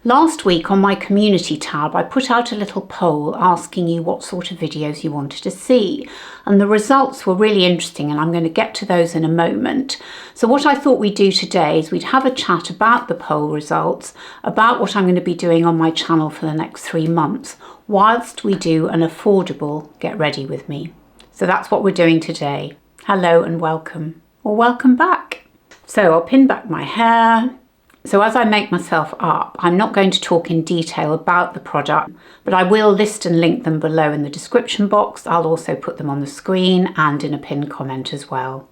Last week on my community tab, I put out a little poll asking you what sort of videos you wanted to see. And the results were really interesting, and I'm going to get to those in a moment. So what I thought we'd do today is we'd have a chat about the poll results, about what I'm going to be doing on my channel for the next 3 months, whilst we do an affordable Get Ready With Me. So that's what we're doing today. Hello and welcome, or welcome back. So I'll pin back my hair. So as I make myself up, I'm not going to talk in detail about the product, but I will list and link them below in the description box. I'll also put them on the screen and in a pinned comment as well.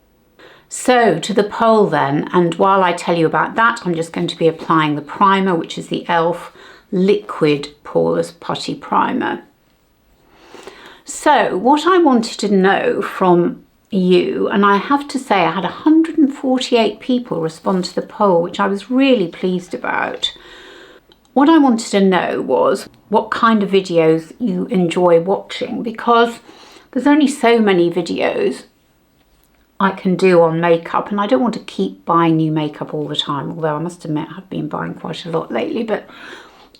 So to the poll then, and while I tell you about that, I'm just going to be applying the primer, which is the e.l.f. Liquid Poreless Putty Primer. So what I wanted to know from you, and I have to say I had 148 people respond to the poll, which I was really pleased about. What I wanted to know was what kind of videos you enjoy watching, because there's only so many videos I can do on makeup, and I don't want to keep buying new makeup all the time, although I must admit I've been buying quite a lot lately. But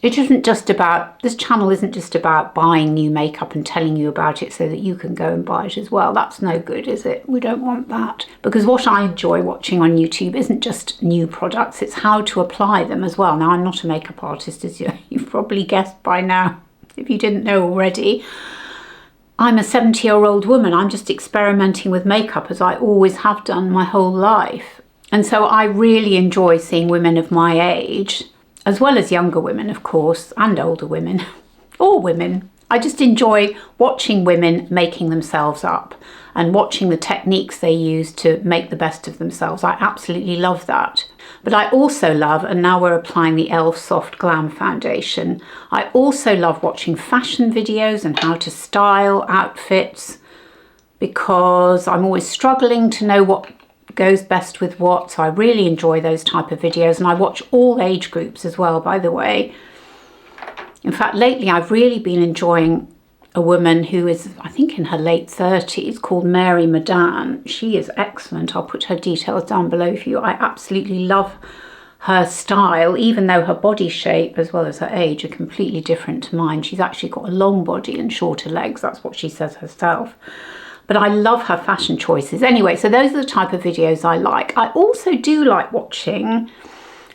it isn't just about, this channel isn't just about buying new makeup and telling you about it so that you can go and buy it as well. That's no good, is it? We don't want that. Because what I enjoy watching on YouTube isn't just new products, it's how to apply them as well. Now, I'm not a makeup artist, as you've probably guessed by now, if you didn't know already. I'm a 70-year-old woman. I'm just experimenting with makeup as I always have done my whole life. And so I really enjoy seeing women of my age, as well as younger women, of course, and older women, or women. I just enjoy watching women making themselves up and watching the techniques they use to make the best of themselves. I absolutely love that. But I also love, and now we're applying the e.l.f. Soft Glam Foundation, I also love watching fashion videos and how to style outfits, because I'm always struggling to know what goes best with what. So I really enjoy those type of videos, and I watch all age groups as well, by the way. In fact, lately I've really been enjoying a woman who is, I think, in her late 30s, called Modan. She is excellent. I'll put her details down below for you. I absolutely love her style, even though her body shape as well as her age are completely different to mine. She's actually got a long body and shorter legs. That's what she says herself. But I love her fashion choices. Anyway, so those are the type of videos I like. I also do like watching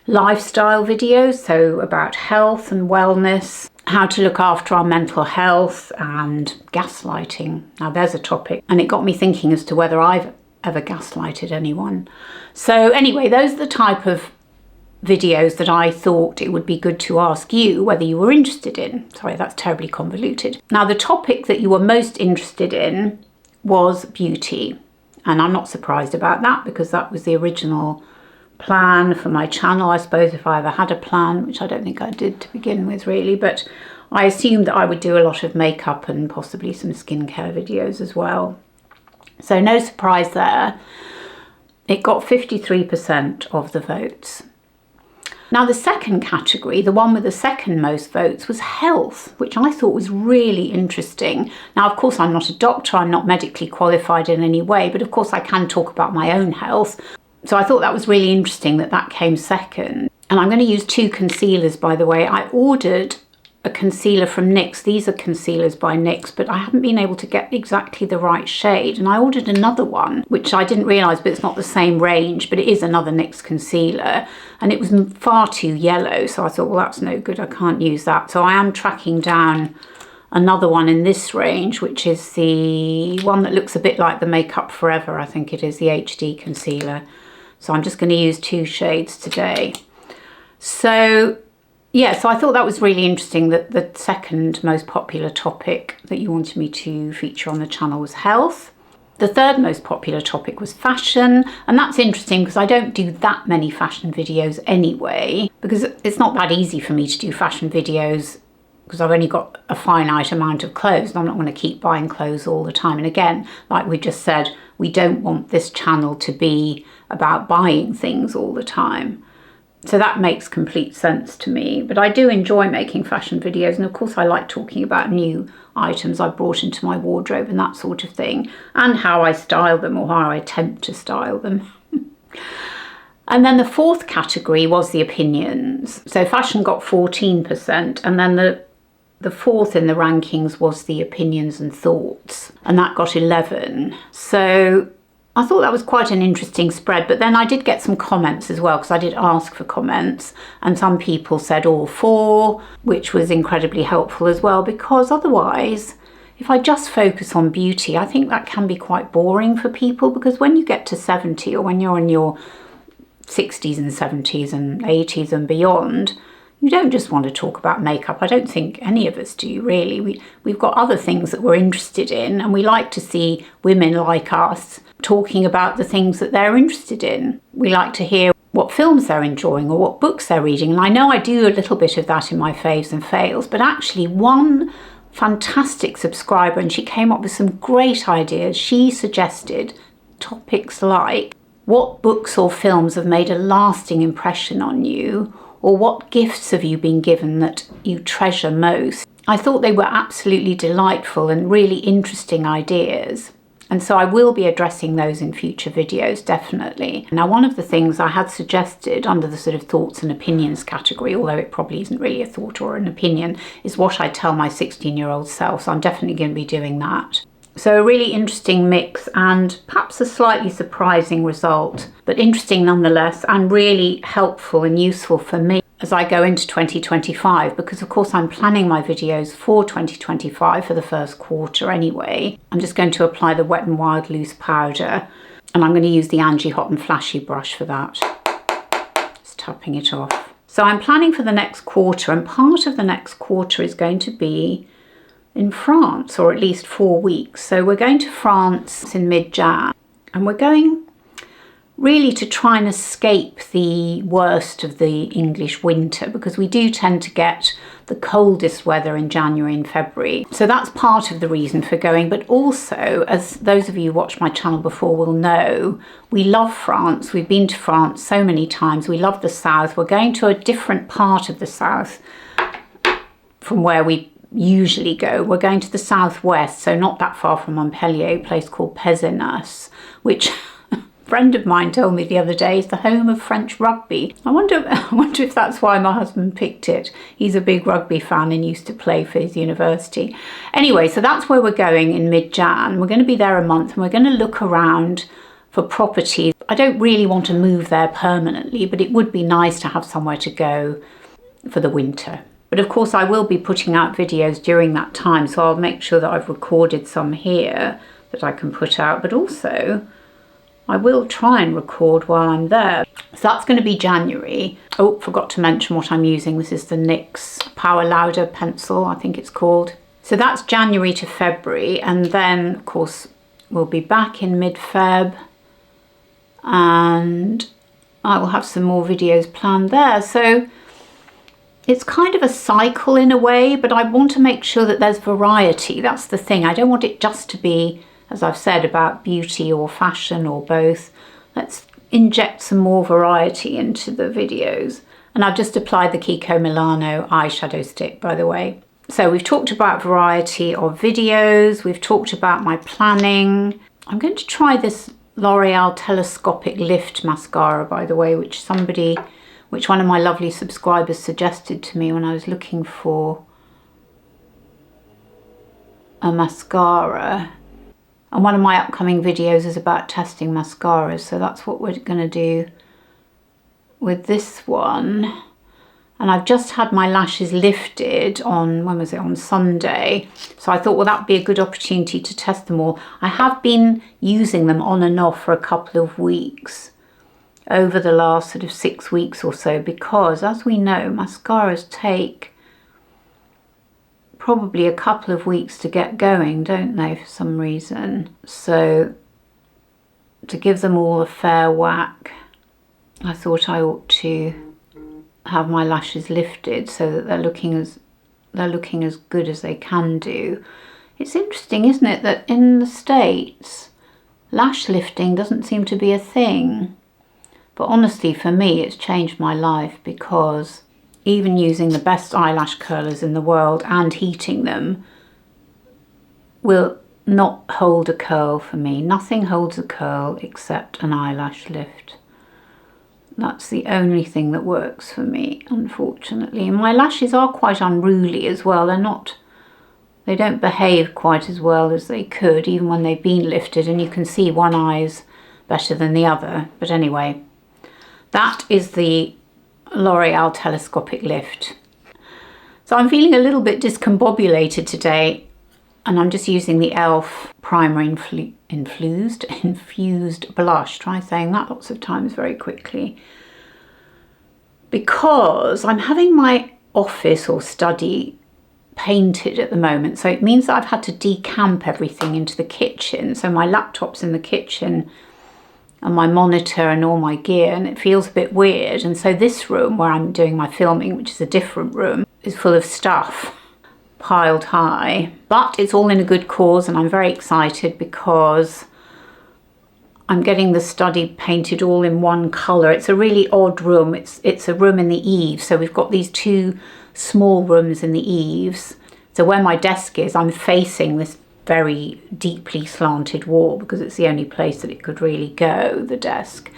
lifestyle videos, so about health and wellness, how to look after our mental health, and gaslighting. Now there's a topic, and it got me thinking as to whether I've ever gaslighted anyone. So anyway, those are the type of videos that I thought it would be good to ask you whether you were interested in. Sorry, that's terribly convoluted. Now the topic that you were most interested in was beauty, and I'm not surprised about that, because that was the original plan for my channel, I suppose, if I ever had a plan, which I don't think I did to begin with really, but I assumed that I would do a lot of makeup and possibly some skincare videos as well. So no surprise there. It got 53% of the votes. Now the second category, the one with the second most votes, was health, which I thought was really interesting. Now, of course, I'm not a doctor, I'm not medically qualified in any way, but of course I can talk about my own health. So I thought that was really interesting that that came second. And I'm going to use 2 concealers, by the way. I ordered a concealer from NYX. These are concealers by NYX, but I haven't been able to get exactly the right shade. And I ordered another one, which I didn't realise, but it's not the same range, but it is another NYX concealer. And it was far too yellow. So I thought, well, that's no good. I can't use that. So I am tracking down another one in this range, which is the one that looks a bit like the Makeup Forever. I think it is the HD concealer. So I'm just going to use 2 shades today. So yeah, so I thought that was really interesting that the second most popular topic that you wanted me to feature on the channel was health. The third most popular topic was fashion, and that's interesting because I don't do that many fashion videos anyway, because it's not that easy for me to do fashion videos because I've only got a finite amount of clothes and I'm not going to keep buying clothes all the time. And again, like we just said, we don't want this channel to be about buying things all the time. So that makes complete sense to me. But I do enjoy making fashion videos, and of course I like talking about new items I've brought into my wardrobe and that sort of thing, and how I style them, or how I attempt to style them. And then the fourth category was the opinions. So fashion got 14%, and then the fourth in the rankings was the opinions and thoughts, and that got 11. So I thought that was quite an interesting spread, but then I did get some comments as well, because I did ask for comments, and some people said all four, which was incredibly helpful as well, because otherwise, if I just focus on beauty, I think that can be quite boring for people, because when you get to 70, or when you're in your 60s and 70s and 80s and beyond, you don't just want to talk about makeup. I don't think any of us do, really. We've got other things that we're interested in, and we like to see women like us talking about the things that they're interested in. We like to hear what films they're enjoying or what books they're reading. And I know I do a little bit of that in my faves and fails, but actually one fantastic subscriber, and she came up with some great ideas. She suggested topics like what books or films have made a lasting impression on you, or what gifts have you been given that you treasure most. I thought they were absolutely delightful and really interesting ideas. And so I will be addressing those in future videos, definitely. Now, one of the things I had suggested under the sort of thoughts and opinions category, although it probably isn't really a thought or an opinion, is what I tell my 16-year-old self. So I'm definitely going to be doing that. So a really interesting mix, and perhaps a slightly surprising result, but interesting nonetheless, and really helpful and useful for me as I go into 2025, because of course I'm planning my videos for 2025 for the first quarter anyway. I'm just going to apply the Wet n Wild loose powder, and I'm going to use the Angie Hot and Flashy brush for that. Just tapping it off. So I'm planning for the next quarter, and part of the next quarter is going to be in France, or at least 4 weeks. So we're going to France in mid-Jan, and we're going really to try and escape the worst of the English winter, because we do tend to get the coldest weather in January and February. So that's part of the reason for going, but also, as those of you who watched my channel before will know, we love France. We've been to France so many times. We love the south. We're going to a different part of the south from where we usually go. We're going to the southwest, so not that far from Montpellier, a place called Pézenas, which a friend of mine told me the other day is the home of French rugby. I wonder if that's why my husband picked it. He's a big rugby fan and used to play for his university. Anyway, so that's where we're going in mid-Jan. We're going to be there a month, and we're going to look around for properties. I don't really want to move there permanently, but it would be nice to have somewhere to go for the winter. But of course I will be putting out videos during that time, so I'll make sure that I've recorded some here that I can put out, but also I will try and record while I'm there. So that's going to be January. Oh, forgot to mention what I'm using. This is the NYX Powder Louder pencil, I think it's called. So that's January to February, and then of course we'll be back in mid-Feb, and I will have some more videos planned there. So it's kind of a cycle in a way, but I want to make sure that there's variety. That's the thing. I don't want it just to be, as I've said, about beauty or fashion or both. Let's inject some more variety into the videos. And I've just applied the Kiko Milano eyeshadow stick, by the way. So we've talked about variety of videos. We've talked about my planning. I'm going to try this L'Oreal Telescopic Lift mascara, by the way, which one of my lovely subscribers suggested to me when I was looking for a mascara. And one of my upcoming videos is about testing mascaras, so that's what we're going to do with this one. And I've just had my lashes lifted on, when was it, on Sunday. So I thought, well, that would be a good opportunity to test them all. I have been using them on and off for a couple of weeks over the last sort of 6 weeks or so, because as we know, mascaras take probably a couple of weeks to get going, don't they, for some reason. So to give them all a fair whack, I thought I ought to have my lashes lifted so that they're looking as good as they can do. It's interesting, isn't it, that in the States lash lifting doesn't seem to be a thing. But honestly, for me, it's changed my life, because even using the best eyelash curlers in the world and heating them will not hold a curl for me. Nothing holds a curl except an eyelash lift. That's the only thing that works for me, unfortunately. And my lashes are quite unruly as well. They don't behave quite as well as they could, even when they've been lifted, and you can see one eye's better than the other. But anyway, that is the L'Oreal Telescopic Lift. So I'm feeling a little bit discombobulated today, and I'm just using the e.l.f. Primer infused blush. Try saying that lots of times very quickly. Because I'm having my office or study painted at the moment, so it means that I've had to decamp everything into the kitchen. So my laptop's in the kitchen and my monitor and all my gear, and it feels a bit weird. And so this room where I'm doing my filming, which is a different room, is full of stuff piled high. But it's all in a good cause, and I'm very excited because I'm getting the study painted all in one colour. It's a really odd room. It's a room in the eaves, so we've got these two small rooms in the eaves. So where my desk is, I'm facing this very deeply slanted wall because it's the only place that it could really go, the desk.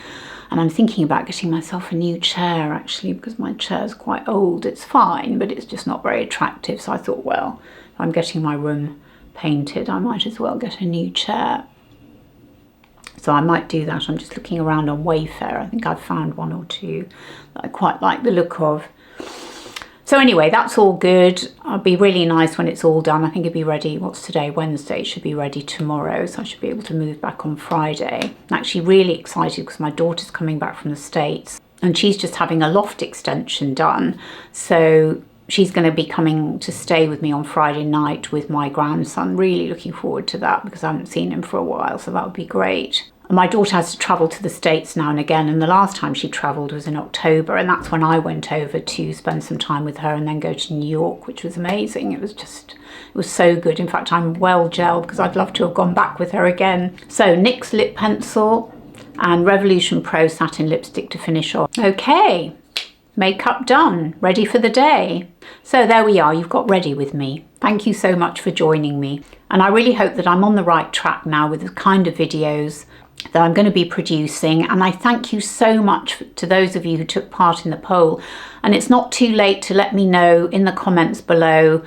And I'm thinking about getting myself a new chair, actually, because my chair's quite old. It's fine, but it's just not very attractive. So I thought, well, if I'm getting my room painted, I might as well get a new chair. So I might do that. I'm just looking around on Wayfair. I think I've found one or two that I quite like the look of. So anyway, that's all good. It'll be really nice when it's all done. I think it'll be ready, what's today? Wednesday. It should be ready tomorrow. So I should be able to move back on Friday. I'm actually really excited because my daughter's coming back from the States and she's just having a loft extension done. So she's going to be coming to stay with me on Friday night with my grandson. Really looking forward to that because I haven't seen him for a while. So that would be great. My daughter has to travel to the States now and again, and the last time she travelled was in October, and that's when I went over to spend some time with her and then go to New York, which was amazing. It was so good. In fact, I'm well gelled because I'd love to have gone back with her again. So NYX lip pencil and Revolution Pro Satin lipstick to finish off. Okay, makeup done, ready for the day. So there we are, you've got ready with me. Thank you so much for joining me. And I really hope that I'm on the right track now with the kind of videos that I'm going to be producing, and I thank you so much to those of you who took part in the poll. And it's not too late to let me know in the comments below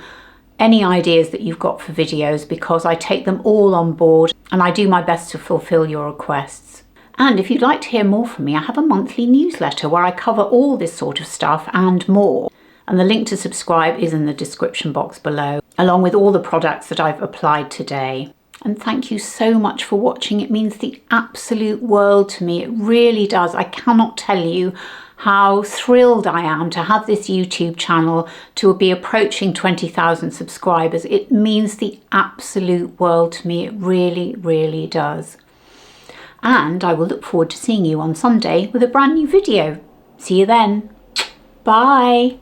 any ideas that you've got for videos, because I take them all on board and I do my best to fulfill your requests. And if you'd like to hear more from me, I have a monthly newsletter where I cover all this sort of stuff and more, and the link to subscribe is in the description box below, along with all the products that I've applied today. And thank you so much for watching. It means the absolute world to me. It really does. I cannot tell you how thrilled I am to have this YouTube channel, to be approaching 20,000 subscribers. It means the absolute world to me. It really, really does. And I will look forward to seeing you on Sunday with a brand new video. See you then. Bye.